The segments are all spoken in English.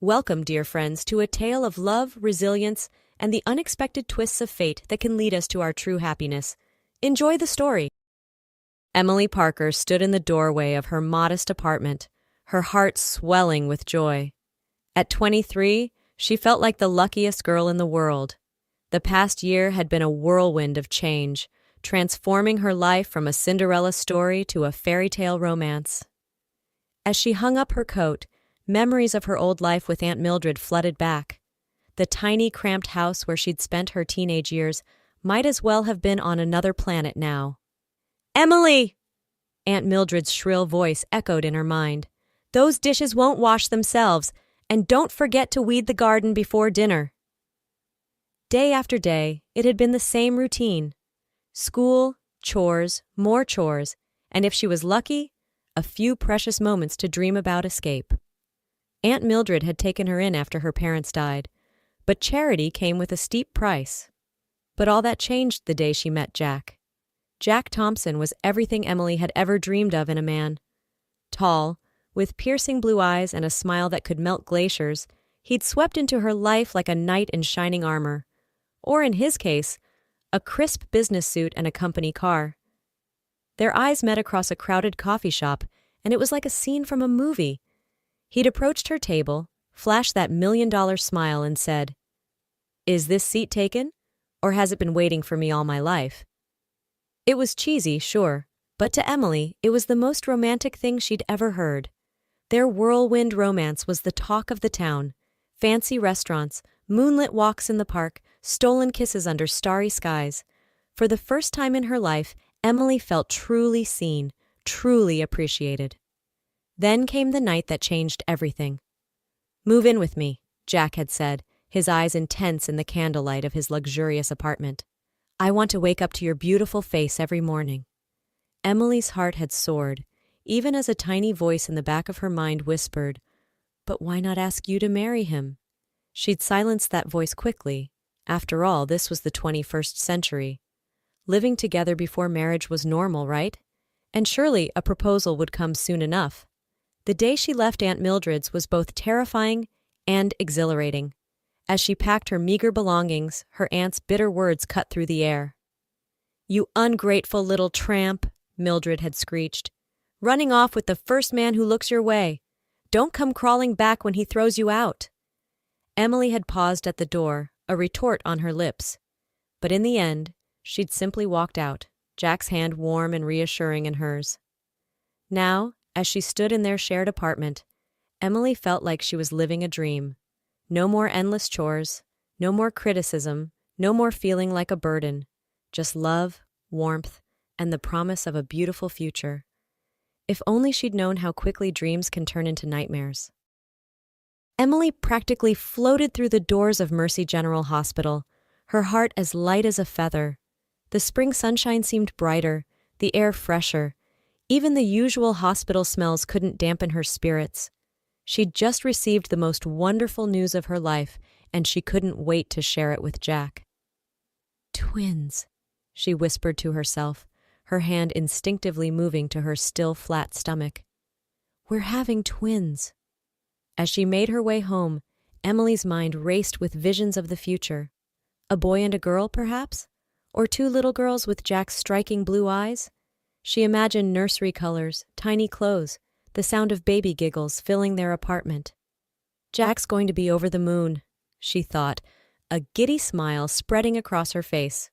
Welcome, dear friends, to a tale of love, resilience, and the unexpected twists of fate that can lead us to our true happiness. Enjoy the story. Emily Parker stood in the doorway of her modest apartment, her heart swelling with joy. At 23, she felt like the luckiest girl in the world. The past year had been a whirlwind of change, transforming her life from a Cinderella story to a fairy tale romance. As she hung up her coat, memories of her old life with Aunt Mildred flooded back. The tiny, cramped house where she'd spent her teenage years might as well have been on another planet now. "Emily!" Aunt Mildred's shrill voice echoed in her mind. "Those dishes won't wash themselves, and don't forget to weed the garden before dinner." Day after day, it had been the same routine. School, chores, more chores, and if she was lucky, a few precious moments to dream about escape. Aunt Mildred had taken her in after her parents died, but charity came with a steep price. But all that changed the day she met Jack. Jack Thompson was everything Emily had ever dreamed of in a man. Tall, with piercing blue eyes and a smile that could melt glaciers, he'd swept into her life like a knight in shining armor. Or in his case, a crisp business suit and a company car. Their eyes met across a crowded coffee shop, and it was like a scene from a movie. He'd approached her table, flashed that $1,000,000 smile, and said, "Is this seat taken, or has it been waiting for me all my life?" It was cheesy, sure, but to Emily, it was the most romantic thing she'd ever heard. Their whirlwind romance was the talk of the town. Fancy restaurants, moonlit walks in the park, stolen kisses under starry skies. For the first time in her life, Emily felt truly seen, truly appreciated. Then came the night that changed everything. "Move in with me," Jack had said, his eyes intense in the candlelight of his luxurious apartment. "I want to wake up to your beautiful face every morning." Emily's heart had soared, even as a tiny voice in the back of her mind whispered, "But why not ask you to marry him?" She'd silenced that voice quickly. After all, this was the 21st century. Living together before marriage was normal, right? And surely a proposal would come soon enough. The day she left Aunt Mildred's was both terrifying and exhilarating. As she packed her meager belongings, her aunt's bitter words cut through the air. "You ungrateful little tramp," Mildred had screeched. "Running off with the first man who looks your way. Don't come crawling back when he throws you out." Emily had paused at the door, a retort on her lips. But in the end, she'd simply walked out, Jack's hand warm and reassuring in hers. Now, as she stood in their shared apartment, Emily felt like she was living a dream. No more endless chores, no more criticism, no more feeling like a burden. Just love, warmth, and the promise of a beautiful future. If only she'd known how quickly dreams can turn into nightmares. Emily practically floated through the doors of Mercy General Hospital, her heart as light as a feather. The spring sunshine seemed brighter, the air fresher. Even the usual hospital smells couldn't dampen her spirits. She'd just received the most wonderful news of her life, and she couldn't wait to share it with Jack. "Twins," she whispered to herself, her hand instinctively moving to her still flat stomach. "We're having twins." As she made her way home, Emily's mind raced with visions of the future. A boy and a girl, perhaps? Or two little girls with Jack's striking blue eyes? She imagined nursery colors, tiny clothes, the sound of baby giggles filling their apartment. "Jack's going to be over the moon," she thought, a giddy smile spreading across her face.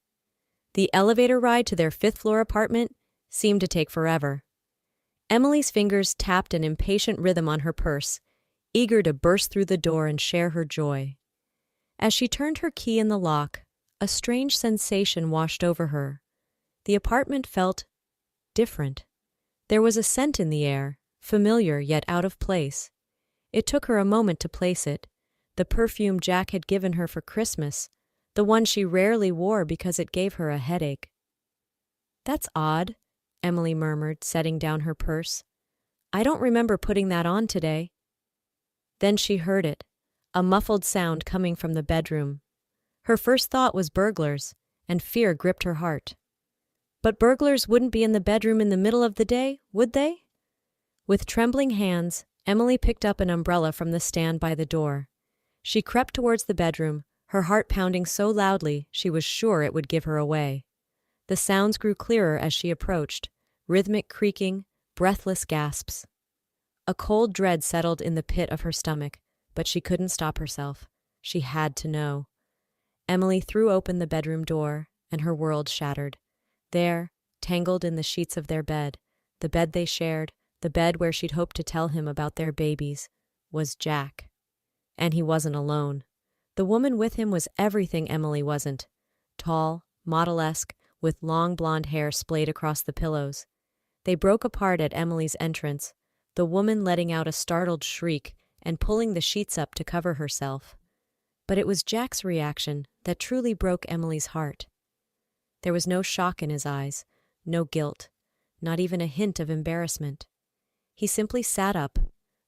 The elevator ride to their fifth-floor apartment seemed to take forever. Emily's fingers tapped an impatient rhythm on her purse, eager to burst through the door and share her joy. As she turned her key in the lock, a strange sensation washed over her. The apartment felt different. There was a scent in the air, familiar yet out of place. It took her a moment to place it, the perfume Jack had given her for Christmas, the one she rarely wore because it gave her a headache. "That's odd," Emily murmured, setting down her purse. "I don't remember putting that on today." Then she heard it, a muffled sound coming from the bedroom. Her first thought was burglars, and fear gripped her heart. But burglars wouldn't be in the bedroom in the middle of the day, would they? With trembling hands, Emily picked up an umbrella from the stand by the door. She crept towards the bedroom, her heart pounding so loudly she was sure it would give her away. The sounds grew clearer as she approached, rhythmic creaking, breathless gasps. A cold dread settled in the pit of her stomach, but she couldn't stop herself. She had to know. Emily threw open the bedroom door, and her world shattered. There, tangled in the sheets of their bed, the bed they shared, the bed where she'd hoped to tell him about their babies, was Jack. And he wasn't alone. The woman with him was everything Emily wasn't. Tall, model-esque, with long blonde hair splayed across the pillows. They broke apart at Emily's entrance, the woman letting out a startled shriek and pulling the sheets up to cover herself. But it was Jack's reaction that truly broke Emily's heart. There was no shock in his eyes, no guilt, not even a hint of embarrassment. He simply sat up,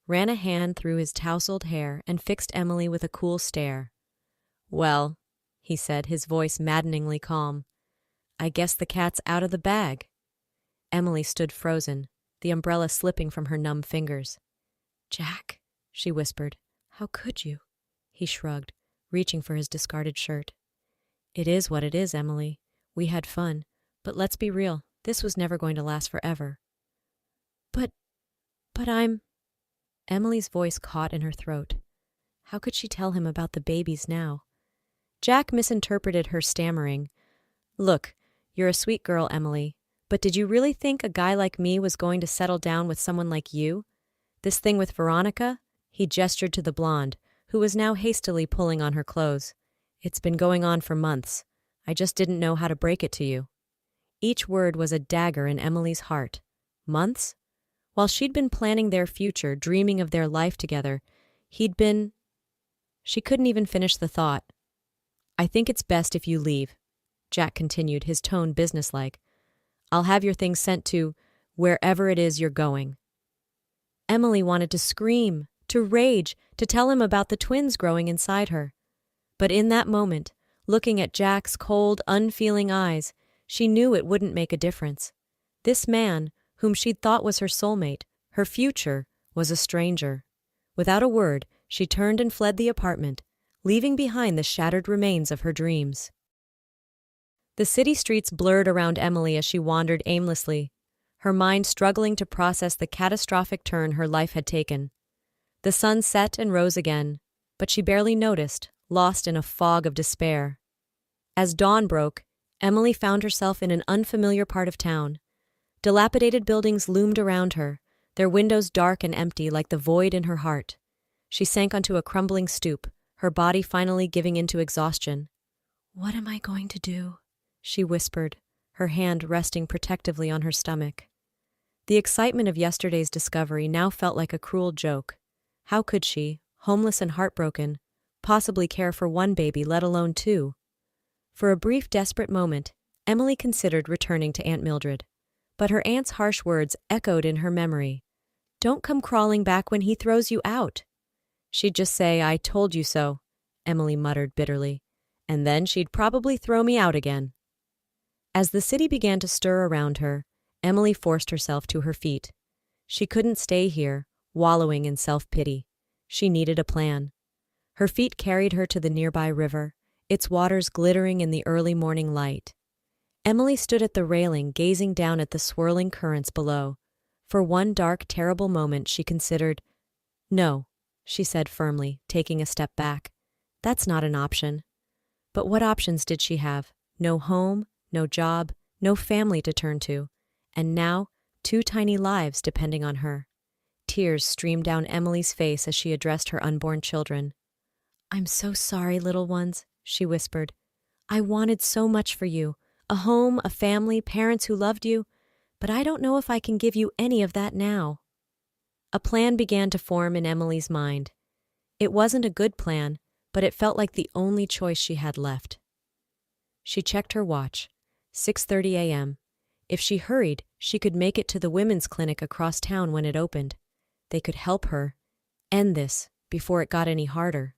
ran a hand through his tousled hair, and fixed Emily with a cool stare. "Well," he said, his voice maddeningly calm, "I guess the cat's out of the bag." Emily stood frozen, the umbrella slipping from her numb fingers. "Jack," she whispered. "How could you?" He shrugged, reaching for his discarded shirt. "It is what it is, Emily. We had fun, but let's be real, this was never going to last forever." But I'm... Emily's voice caught in her throat. How could she tell him about the babies now? Jack misinterpreted her stammering. "Look, you're a sweet girl, Emily, but did you really think a guy like me was going to settle down with someone like you? This thing with Veronica?" He gestured to the blonde, who was now hastily pulling on her clothes. "It's been going on for months. I just didn't know how to break it to you." Each word was a dagger in Emily's heart. Months? While she'd been planning their future, dreaming of their life together, he'd been... She couldn't even finish the thought. "I think it's best if you leave," Jack continued, his tone businesslike. "I'll have your things sent to wherever it is you're going." Emily wanted to scream, to rage, to tell him about the twins growing inside her. But in that moment, looking at Jack's cold, unfeeling eyes, she knew it wouldn't make a difference. This man, whom she'd thought was her soulmate, her future, was a stranger. Without a word, she turned and fled the apartment, leaving behind the shattered remains of her dreams. The city streets blurred around Emily as she wandered aimlessly, her mind struggling to process the catastrophic turn her life had taken. The sun set and rose again, but she barely noticed, lost in a fog of despair. As dawn broke, Emily found herself in an unfamiliar part of town. Dilapidated buildings loomed around her, their windows dark and empty like the void in her heart. She sank onto a crumbling stoop, her body finally giving into exhaustion. "What am I going to do?" she whispered, her hand resting protectively on her stomach. The excitement of yesterday's discovery now felt like a cruel joke. How could she, homeless and heartbroken, possibly care for one baby, let alone two? For a brief, desperate moment, Emily considered returning to Aunt Mildred. But her aunt's harsh words echoed in her memory. "Don't come crawling back when he throws you out." "She'd just say, 'I told you so,'" Emily muttered bitterly. "And then she'd probably throw me out again." As the city began to stir around her, Emily forced herself to her feet. She couldn't stay here, wallowing in self-pity. She needed a plan. Her feet carried her to the nearby river, its waters glittering in the early morning light. Emily stood at the railing, gazing down at the swirling currents below. For one dark, terrible moment she considered, "No," she said firmly, taking a step back. "That's not an option." But what options did she have? No home, no job, no family to turn to. And now, 2 tiny lives depending on her. Tears streamed down Emily's face as she addressed her unborn children. "I'm so sorry, little ones," she whispered. "I wanted so much for you. A home, a family, parents who loved you, but I don't know if I can give you any of that now." A plan began to form in Emily's mind. It wasn't a good plan, but it felt like the only choice she had left. She checked her watch. 6:30 a.m. If she hurried, she could make it to the women's clinic across town when it opened. They could help her end this before it got any harder.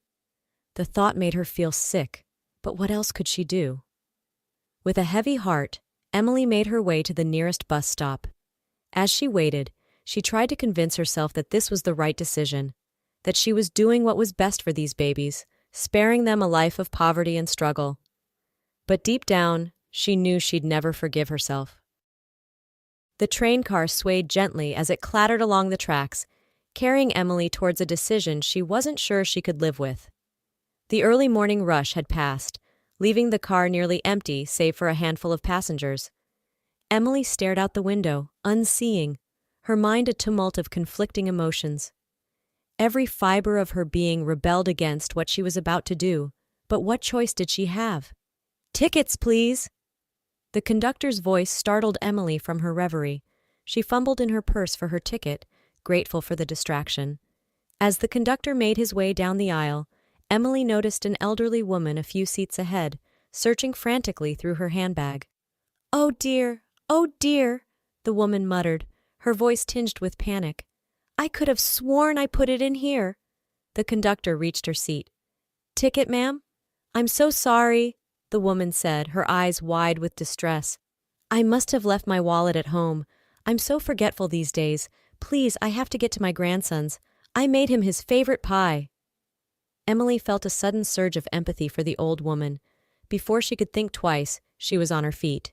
The thought made her feel sick, but what else could she do? With a heavy heart, Emily made her way to the nearest bus stop. As she waited, She tried to convince herself that this was the right decision, that she was doing what was best for these babies, sparing them a life of poverty and struggle. But deep down, she knew she'd never forgive herself. The train car swayed gently as it clattered along the tracks, carrying Emily towards a decision she wasn't sure she could live with. The early morning rush had passed, leaving the car nearly empty save for a handful of passengers. Emily stared out the window, unseeing, her mind a tumult of conflicting emotions. Every fiber of her being rebelled against what she was about to do, but what choice did she have? "Tickets, please!" The conductor's voice startled Emily from her reverie. She fumbled in her purse for her ticket, grateful for the distraction. As the conductor made his way down the aisle, Emily noticed an elderly woman a few seats ahead, searching frantically through her handbag. "Oh dear, the woman muttered, her voice tinged with panic. "I could have sworn I put it in here." The conductor reached her seat. "Ticket, ma'am?" "I'm so sorry," the woman said, her eyes wide with distress. "I must have left my wallet at home. I'm so forgetful these days. Please, I have to get to my grandson's. I made him his favorite pie." Emily felt a sudden surge of empathy for the old woman. Before she could think twice, she was on her feet.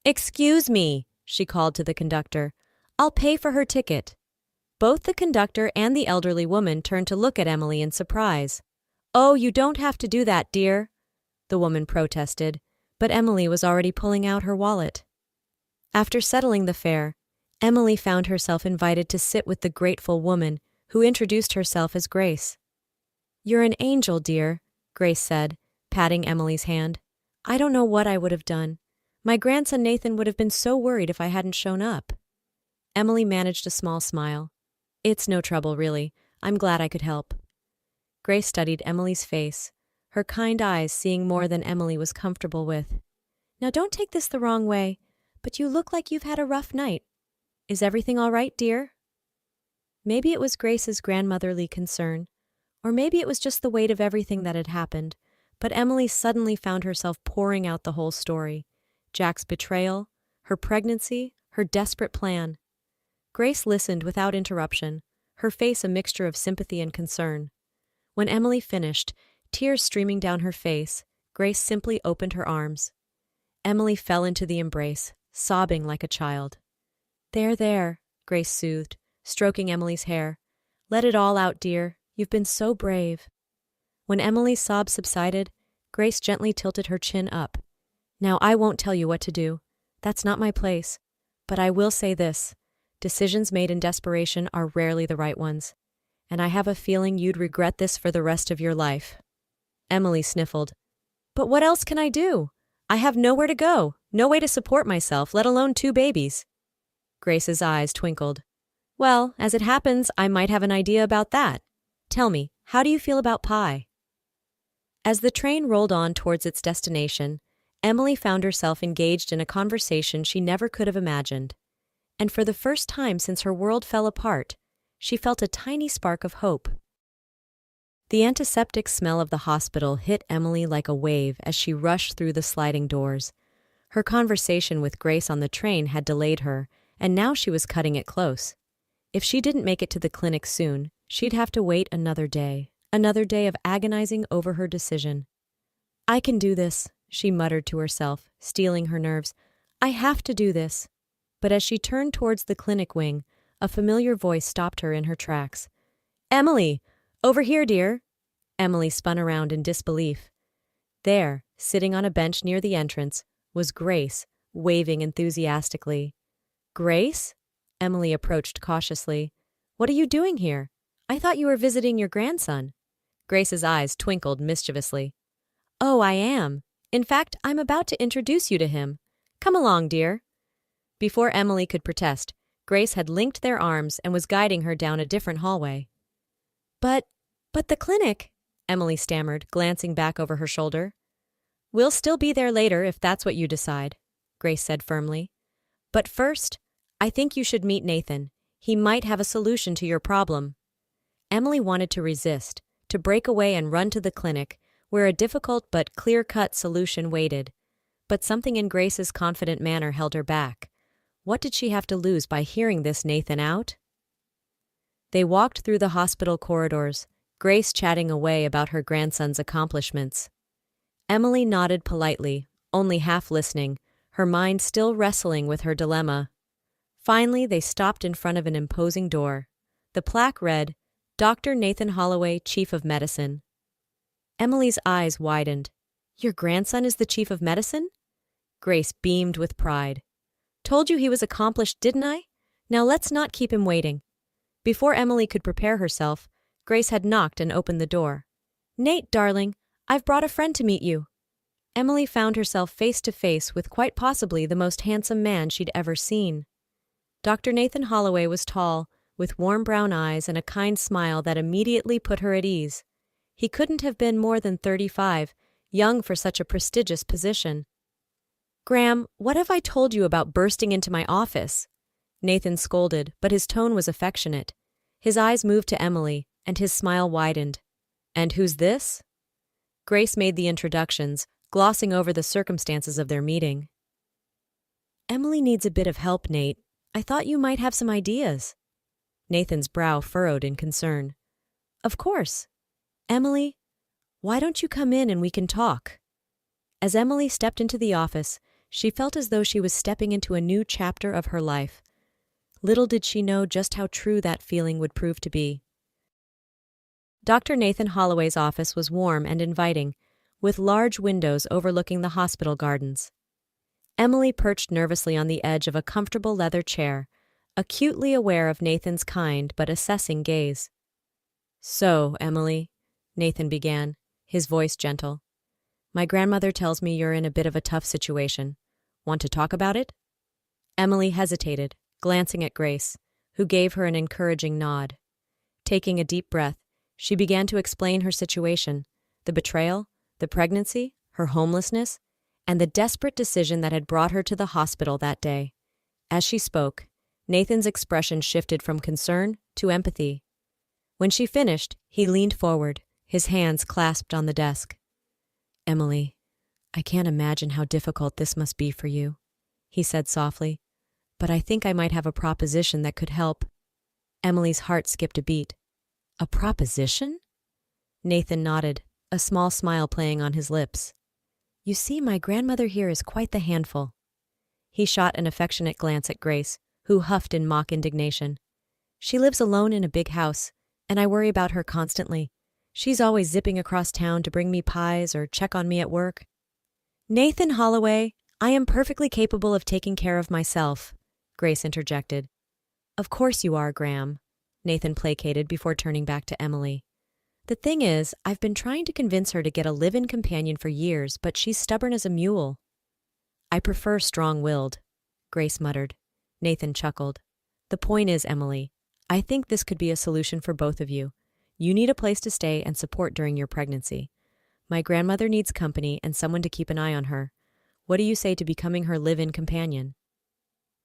"Excuse me," she called to the conductor. "I'll pay for her ticket." Both the conductor and the elderly woman turned to look at Emily in surprise. "Oh, you don't have to do that, dear," the woman protested, but Emily was already pulling out her wallet. After settling the fare, Emily found herself invited to sit with the grateful woman, who introduced herself as Grace. "You're an angel, dear," Grace said, patting Emily's hand. "I don't know what I would have done. My grandson Nathan would have been so worried if I hadn't shown up." Emily managed a small smile. "It's no trouble, really. I'm glad I could help." Grace studied Emily's face, her kind eyes seeing more than Emily was comfortable with. "Now don't take this the wrong way, but you look like you've had a rough night. Is everything all right, dear?" Maybe it was Grace's grandmotherly concern, or maybe it was just the weight of everything that had happened, but Emily suddenly found herself pouring out the whole story. Jack's betrayal, her pregnancy, her desperate plan. Grace listened without interruption, her face a mixture of sympathy and concern. When Emily finished, tears streaming down her face, Grace simply opened her arms. Emily fell into the embrace, sobbing like a child. There, Grace soothed, stroking Emily's hair. "Let it all out, dear. You've been so brave." When Emily's sobs subsided, Grace gently tilted her chin up. "Now I won't tell you what to do. That's not my place. But I will say this. Decisions made in desperation are rarely the right ones. And I have a feeling you'd regret this for the rest of your life." Emily sniffled. "But what else can I do? I have nowhere to go, no way to support myself, let alone 2 babies." Grace's eyes twinkled. "Well, as it happens, I might have an idea about that. Tell me, how do you feel about pie?" As the train rolled on towards its destination, Emily found herself engaged in a conversation she never could have imagined. And for the first time since her world fell apart, she felt a tiny spark of hope. The antiseptic smell of the hospital hit Emily like a wave as she rushed through the sliding doors. Her conversation with Grace on the train had delayed her, and now she was cutting it close. If she didn't make it to the clinic soon, she'd have to wait another day of agonizing over her decision. "I can do this," she muttered to herself, steeling her nerves. "I have to do this." But as she turned towards the clinic wing, a familiar voice stopped her in her tracks. "Emily! Over here, dear!" Emily spun around in disbelief. There, sitting on a bench near the entrance, was Grace, waving enthusiastically. "Grace?" Emily approached cautiously. "What are you doing here? I thought you were visiting your grandson." Grace's eyes twinkled mischievously. "Oh, I am. In fact, I'm about to introduce you to him. Come along, dear." Before Emily could protest, Grace had linked their arms and was guiding her down a different hallway. But the clinic," Emily stammered, glancing back over her shoulder. "We'll still be there later if that's what you decide," Grace said firmly. "But first, I think you should meet Nathan. He might have a solution to your problem." Emily wanted to resist, to break away and run to the clinic, where a difficult but clear-cut solution waited. But something in Grace's confident manner held her back. What did she have to lose by hearing this Nathan out? They walked through the hospital corridors, Grace chatting away about her grandson's accomplishments. Emily nodded politely, only half listening, her mind still wrestling with her dilemma. Finally, they stopped in front of an imposing door. The plaque read, Dr. Nathan Holloway, Chief of Medicine. Emily's eyes widened. Your grandson is the Chief of Medicine? Grace beamed with pride. Told you he was accomplished, didn't I? Now let's not keep him waiting. Before Emily could prepare herself, Grace had knocked and opened the door. Nate, darling, I've brought a friend to meet you. Emily found herself face to face with quite possibly the most handsome man she'd ever seen. Dr. Nathan Holloway was tall, with warm brown eyes and a kind smile that immediately put her at ease. He couldn't have been more than 35, young for such a prestigious position. Graham, what have I told you about bursting into my office? Nathan scolded, but his tone was affectionate. His eyes moved to Emily, and his smile widened. And who's this? Grace made the introductions, glossing over the circumstances of their meeting. Emily needs a bit of help, Nate. I thought you might have some ideas. Nathan's brow furrowed in concern. Of course. Emily, why don't you come in and we can talk? As Emily stepped into the office, she felt as though she was stepping into a new chapter of her life. Little did she know just how true that feeling would prove to be. Dr. Nathan Holloway's office was warm and inviting, with large windows overlooking the hospital gardens. Emily perched nervously on the edge of a comfortable leather chair, acutely aware of Nathan's kind but assessing gaze. So, Emily, Nathan began, his voice gentle. My grandmother tells me you're in a bit of a tough situation. Want to talk about it? Emily hesitated, glancing at Grace, who gave her an encouraging nod. Taking a deep breath, she began to explain her situation, the betrayal, the pregnancy, her homelessness, and the desperate decision that had brought her to the hospital that day. As she spoke, Nathan's expression shifted from concern to empathy. When she finished, he leaned forward, his hands clasped on the desk. Emily, I can't imagine how difficult this must be for you, he said softly, but I think I might have a proposition that could help. Emily's heart skipped a beat. A proposition? Nathan nodded, a small smile playing on his lips. You see, my grandmother here is quite the handful. He shot an affectionate glance at Grace, who huffed in mock indignation. She lives alone in a big house, and I worry about her constantly. She's always zipping across town to bring me pies or check on me at work. Nathan Holloway, I am perfectly capable of taking care of myself, Grace interjected. Of course you are, Graham, Nathan placated before turning back to Emily. The thing is, I've been trying to convince her to get a live-in companion for years, but she's stubborn as a mule. I prefer strong-willed, Grace muttered. Nathan chuckled. The point is, Emily, I think this could be a solution for both of you. You need a place to stay and support during your pregnancy. My grandmother needs company and someone to keep an eye on her. What do you say to becoming her live-in companion?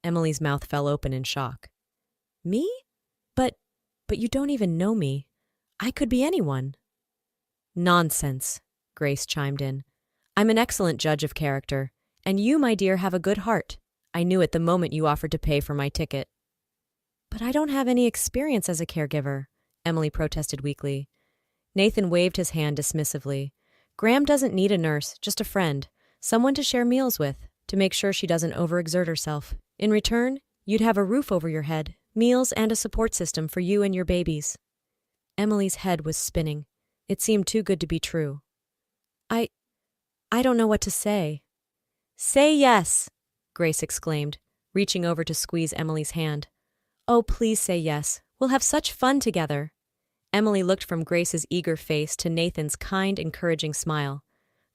Emily's mouth fell open in shock. Me? But you don't even know me. I could be anyone. Nonsense, Grace chimed in. I'm an excellent judge of character, and you, my dear, have a good heart. I knew it the moment you offered to pay for my ticket. But I don't have any experience as a caregiver, Emily protested weakly. Nathan waved his hand dismissively. Graham doesn't need a nurse, just a friend, someone to share meals with, to make sure she doesn't overexert herself. In return, you'd have a roof over your head, meals, and a support system for you and your babies. Emily's head was spinning. It seemed too good to be true. I don't know what to say. Say yes, Grace exclaimed, reaching over to squeeze Emily's hand. Oh, please say yes. We'll have such fun together. Emily looked from Grace's eager face to Nathan's kind, encouraging smile.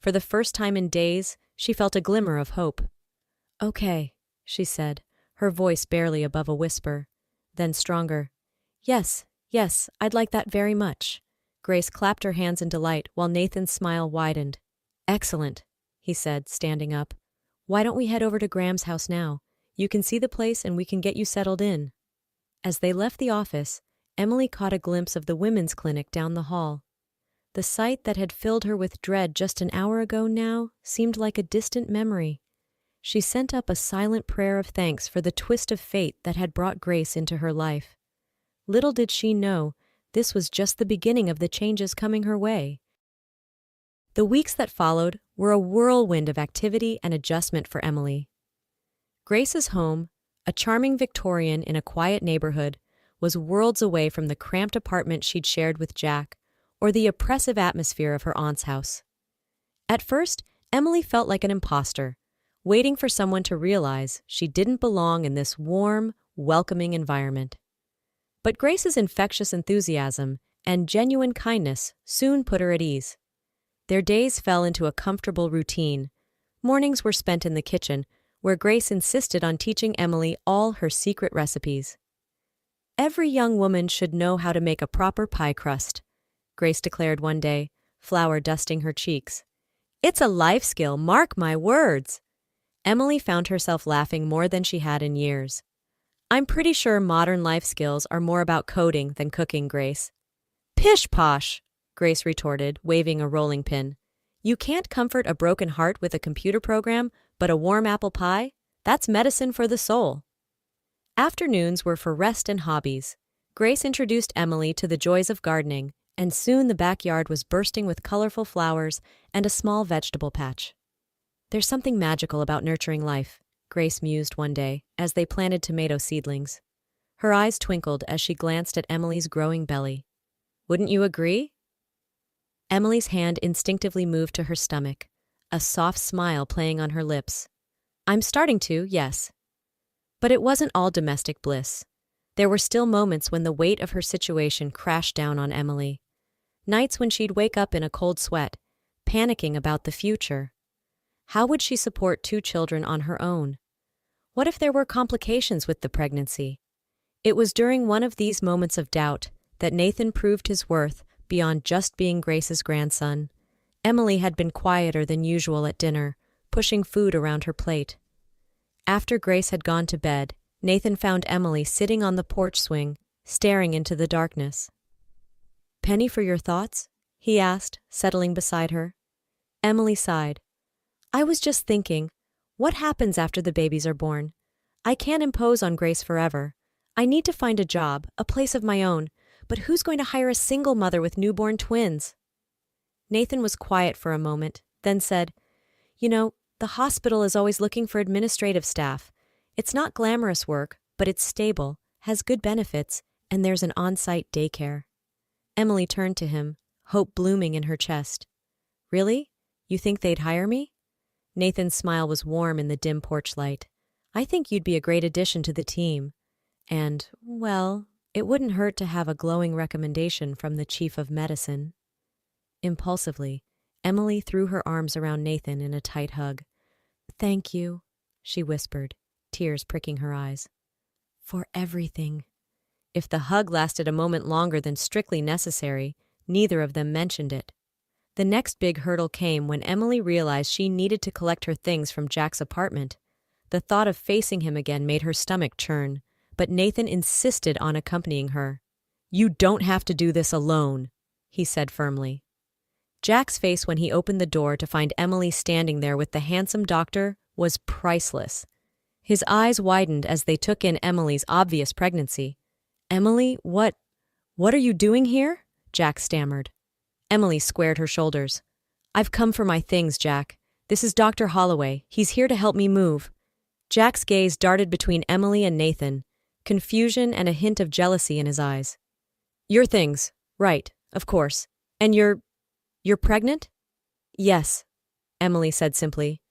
For the first time in days, she felt a glimmer of hope. Okay, she said, her voice barely above a whisper. Then stronger. Yes, I'd like that very much. Grace clapped her hands in delight while Nathan's smile widened. Excellent, he said, standing up. Why don't we head over to Graham's house now? You can see the place and we can get you settled in. As they left the office, Emily caught a glimpse of the women's clinic down the hall. The sight that had filled her with dread just an hour ago now seemed like a distant memory. She sent up a silent prayer of thanks for the twist of fate that had brought Grace into her life. Little did she know, this was just the beginning of the changes coming her way. The weeks that followed were a whirlwind of activity and adjustment for Emily. Grace's home, a charming Victorian in a quiet neighborhood, was worlds away from the cramped apartment she'd shared with Jack or the oppressive atmosphere of her aunt's house. At first, Emily felt like an imposter, waiting for someone to realize she didn't belong in this warm, welcoming environment. But Grace's infectious enthusiasm and genuine kindness soon put her at ease. Their days fell into a comfortable routine. Mornings were spent in the kitchen, where Grace insisted on teaching Emily all her secret recipes. "Every young woman should know how to make a proper pie crust," Grace declared one day, flour dusting her cheeks. "It's a life skill, mark my words." Emily found herself laughing more than she had in years. "I'm pretty sure modern life skills are more about coding than cooking, Grace." "Pish-posh," Grace retorted, waving a rolling pin. "You can't comfort a broken heart with a computer program, but a warm apple pie? That's medicine for the soul." Afternoons were for rest and hobbies. Grace introduced Emily to the joys of gardening, and soon the backyard was bursting with colorful flowers and a small vegetable patch. "There's something magical about nurturing life," Grace mused one day as they planted tomato seedlings. Her eyes twinkled as she glanced at Emily's growing belly. "Wouldn't you agree?" Emily's hand instinctively moved to her stomach, a soft smile playing on her lips. "I'm starting to, yes." But it wasn't all domestic bliss. There were still moments when the weight of her situation crashed down on Emily. Nights when she'd wake up in a cold sweat, panicking about the future. How would she support 2 children on her own? What if there were complications with the pregnancy? It was during one of these moments of doubt that Nathan proved his worth beyond just being Grace's grandson. Emily had been quieter than usual at dinner, pushing food around her plate. After Grace had gone to bed, Nathan found Emily sitting on the porch swing, staring into the darkness. "Penny for your thoughts?" he asked, settling beside her. Emily sighed. "I was just thinking, what happens after the babies are born? I can't impose on Grace forever. I need to find a job, a place of my own, but who's going to hire a single mother with newborn twins?" Nathan was quiet for a moment, then said, "You know, the hospital is always looking for administrative staff. It's not glamorous work, but it's stable, has good benefits, and there's an on-site daycare." Emily turned to him, hope blooming in her chest. "Really? You think they'd hire me?" Nathan's smile was warm in the dim porch light. "I think you'd be a great addition to the team. And, well, it wouldn't hurt to have a glowing recommendation from the chief of medicine." Impulsively, Emily threw her arms around Nathan in a tight hug. "Thank you," she whispered, tears pricking her eyes. "For everything." If the hug lasted a moment longer than strictly necessary, neither of them mentioned it. The next big hurdle came when Emily realized she needed to collect her things from Jack's apartment. The thought of facing him again made her stomach churn, but Nathan insisted on accompanying her. "You don't have to do this alone," he said firmly. Jack's face when he opened the door to find Emily standing there with the handsome doctor was priceless. His eyes widened as they took in Emily's obvious pregnancy. "Emily, what are you doing here?" Jack stammered. Emily squared her shoulders. "I've come for my things, Jack. This is Dr. Holloway. He's here to help me move." Jack's gaze darted between Emily and Nathan, confusion and a hint of jealousy in his eyes. "Your things. Right, of course. And you're pregnant?" "Yes," Emily said simply.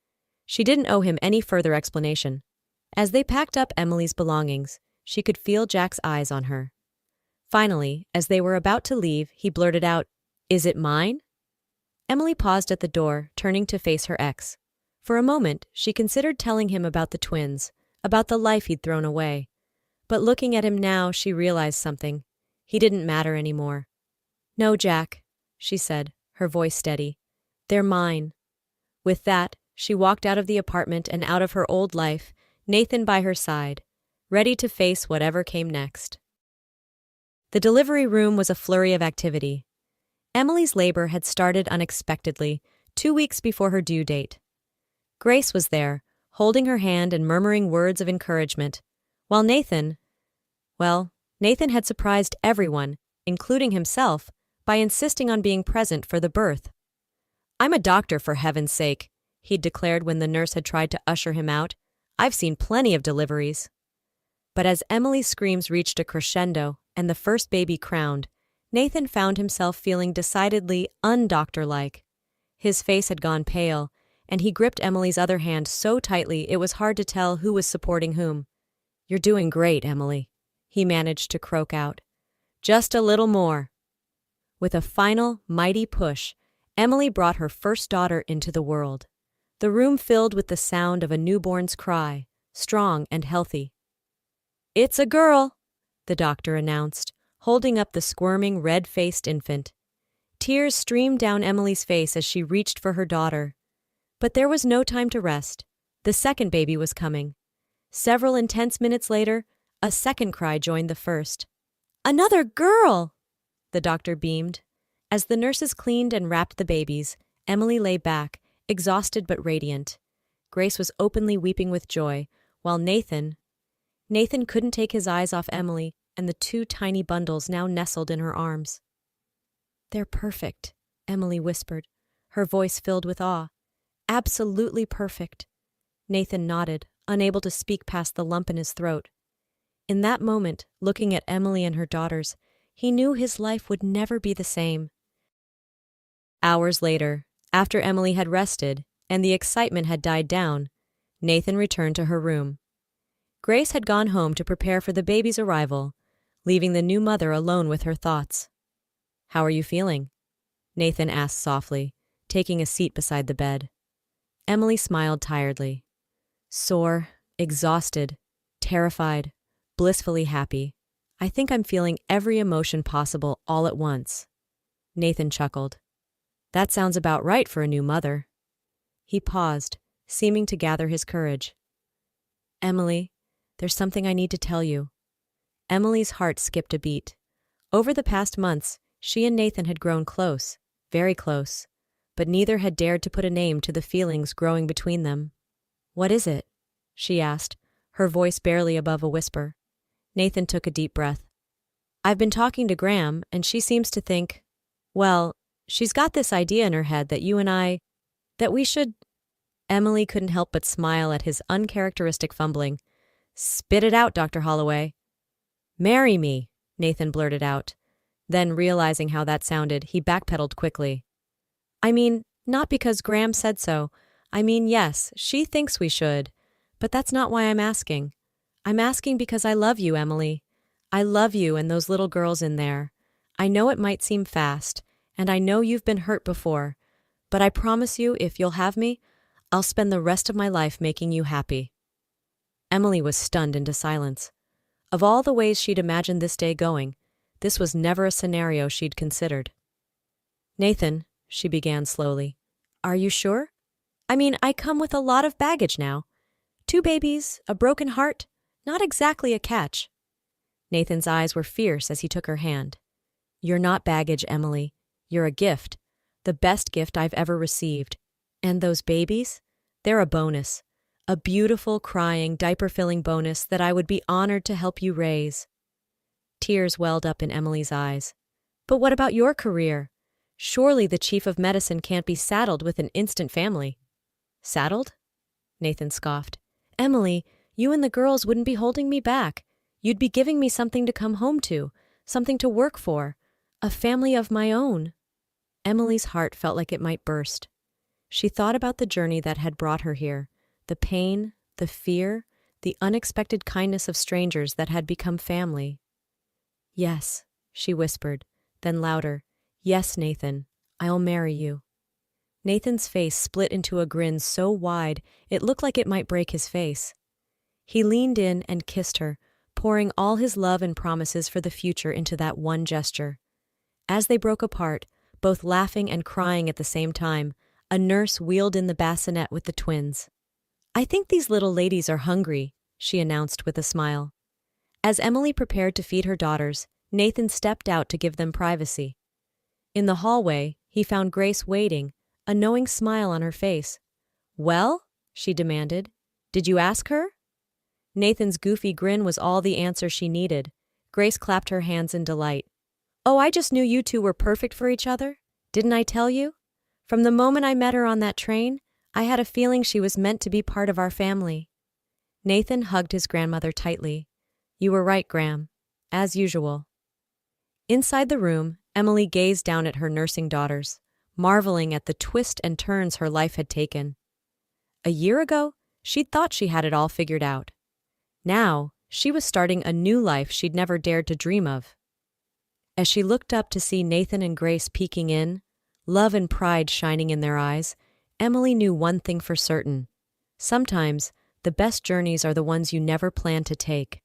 She didn't owe him any further explanation. As they packed up Emily's belongings, she could feel Jack's eyes on her. Finally, as they were about to leave, he blurted out, "Is it mine?" Emily paused at the door, turning to face her ex. For a moment, she considered telling him about the twins, about the life he'd thrown away. But looking at him now, she realized something. He didn't matter anymore. "No, Jack," she said, her voice steady. "They're mine." With that, she walked out of the apartment and out of her old life, Nathan by her side, ready to face whatever came next. The delivery room was a flurry of activity. Emily's labor had started unexpectedly, 2 weeks before her due date. Grace was there, holding her hand and murmuring words of encouragement, while Nathan Nathan had surprised everyone, including himself, by insisting on being present for the birth. "I'm a doctor, for heaven's sake," he'd declared when the nurse had tried to usher him out. "I've seen plenty of deliveries." But as Emily's screams reached a crescendo and the first baby crowned, Nathan found himself feeling decidedly undoctor-like. His face had gone pale, and he gripped Emily's other hand so tightly it was hard to tell who was supporting whom. "You're doing great, Emily," he managed to croak out. "Just a little more." With a final, mighty push, Emily brought her first daughter into the world. The room filled with the sound of a newborn's cry, strong and healthy. "It's a girl," the doctor announced, holding up the squirming, red-faced infant. Tears streamed down Emily's face as she reached for her daughter. But there was no time to rest. The second baby was coming. Several intense minutes later, a second cry joined the first. "Another girl!" the doctor beamed. As the nurses cleaned and wrapped the babies, Emily lay back, exhausted but radiant. Grace was openly weeping with joy, while Nathan couldn't take his eyes off Emily and the two tiny bundles now nestled in her arms. "They're perfect," Emily whispered, her voice filled with awe. "Absolutely perfect." Nathan nodded, unable to speak past the lump in his throat. In that moment, looking at Emily and her daughters, he knew his life would never be the same. Hours later, after Emily had rested and the excitement had died down, Nathan returned to her room. Grace had gone home to prepare for the baby's arrival, leaving the new mother alone with her thoughts. "How are you feeling?" Nathan asked softly, taking a seat beside the bed. Emily smiled tiredly. "Sore, exhausted, terrified, blissfully happy. I think I'm feeling every emotion possible all at once." Nathan chuckled. "That sounds about right for a new mother." He paused, seeming to gather his courage. "Emily, there's something I need to tell you." Emily's heart skipped a beat. Over the past months, she and Nathan had grown close, very close, but neither had dared to put a name to the feelings growing between them. "What is it?" she asked, her voice barely above a whisper. Nathan took a deep breath. "I've been talking to Graham, and she seems to think, well, she's got this idea in her head that that we should—" Emily couldn't help but smile at his uncharacteristic fumbling. "Spit it out, Dr. Holloway." "Marry me," Nathan blurted out. Then, realizing how that sounded, he backpedaled quickly. "I mean, not because Graham said so. I mean, yes, she thinks we should. But that's not why I'm asking. I'm asking because I love you, Emily. I love you and those little girls in there. I know it might seem fast, and I know you've been hurt before, but I promise you, if you'll have me, I'll spend the rest of my life making you happy." Emily was stunned into silence. Of all the ways she'd imagined this day going, this was never a scenario she'd considered. "Nathan," she began slowly, "are you sure? I mean, I come with a lot of baggage now. 2 babies, a broken heart, not exactly a catch." Nathan's eyes were fierce as he took her hand. "You're not baggage, Emily. You're a gift, the best gift I've ever received. And those babies? They're a bonus. A beautiful, crying, diaper-filling bonus that I would be honored to help you raise." Tears welled up in Emily's eyes. "But what about your career? Surely the chief of medicine can't be saddled with an instant family." "Saddled?" Nathan scoffed. "Emily, you and the girls wouldn't be holding me back. You'd be giving me something to come home to, something to work for, a family of my own." Emily's heart felt like it might burst. She thought about the journey that had brought her here, the pain, the fear, the unexpected kindness of strangers that had become family. "Yes," she whispered, then louder, "Yes, Nathan, I'll marry you." Nathan's face split into a grin so wide it looked like it might break his face. He leaned in and kissed her, pouring all his love and promises for the future into that one gesture. As they broke apart, both laughing and crying at the same time, a nurse wheeled in the bassinet with the twins. "I think these little ladies are hungry," she announced with a smile. As Emily prepared to feed her daughters, Nathan stepped out to give them privacy. In the hallway, he found Grace waiting, a knowing smile on her face. "Well?" she demanded. "Did you ask her?" Nathan's goofy grin was all the answer she needed. Grace clapped her hands in delight. Oh, I just knew you two were perfect for each other. Didn't I tell you? From the moment I met her on that train, I had a feeling she was meant to be part of our family. Nathan hugged his grandmother tightly. You were right, Gram. As usual. Inside the room, Emily gazed down at her nursing daughters, marveling at the twists and turns her life had taken. A year ago, she'd thought she had it all figured out. Now, she was starting a new life she'd never dared to dream of. As she looked up to see Nathan and Grace peeking in, love and pride shining in their eyes, Emily knew one thing for certain. Sometimes, the best journeys are the ones you never plan to take.